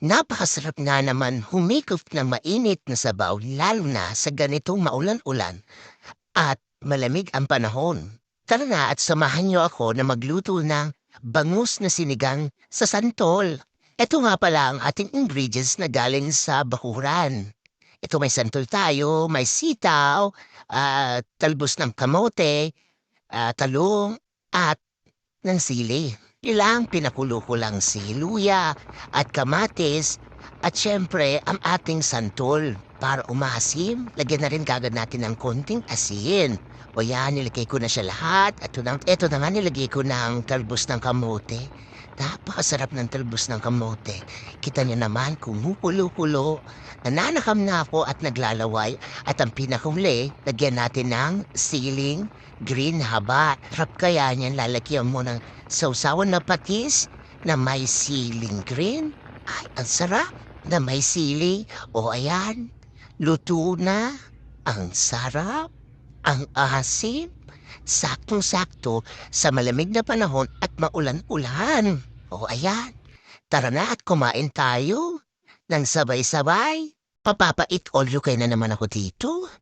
Napakasarap nga naman humigop ng mainit na sabaw lalo na sa ganitong maulan-ulan at malamig ang panahon. Tara na at samahan niyo ako na magluto ng bangus na sinigang sa santol. Ito nga pala ang ating ingredients na galing sa bakuran. Ito may santol tayo, may sitaw, talbos ng kamote, talong, at ng sili. Ilang pinakulo ko lang si luya at kamatis at syempre ang ating santol. Para umasim, lagyan na rin kagad natin ng konting asin. O yan, nilagay ko na siya lahat. At ito na nga nilagay ko ng talbos ng kamote. Napakasarap ng talbos ng kamote. Kita niyo naman kumukulo-kulo. Nananakam na ako at naglalaway. At ang pinakahuli, lagyan natin ng siling green haba. Sarap kaya niyan, lalagyan mo ng sausawan na patis na may siling green. Ay, ang sarap na may sili. O ayan, luto na. Ang sarap, ang asim. Saktong-sakto sa malamig na panahon at maulan-ulan. O ayan, tara na at kumain tayo ng sabay-sabay. Papapait all you na naman ako dito.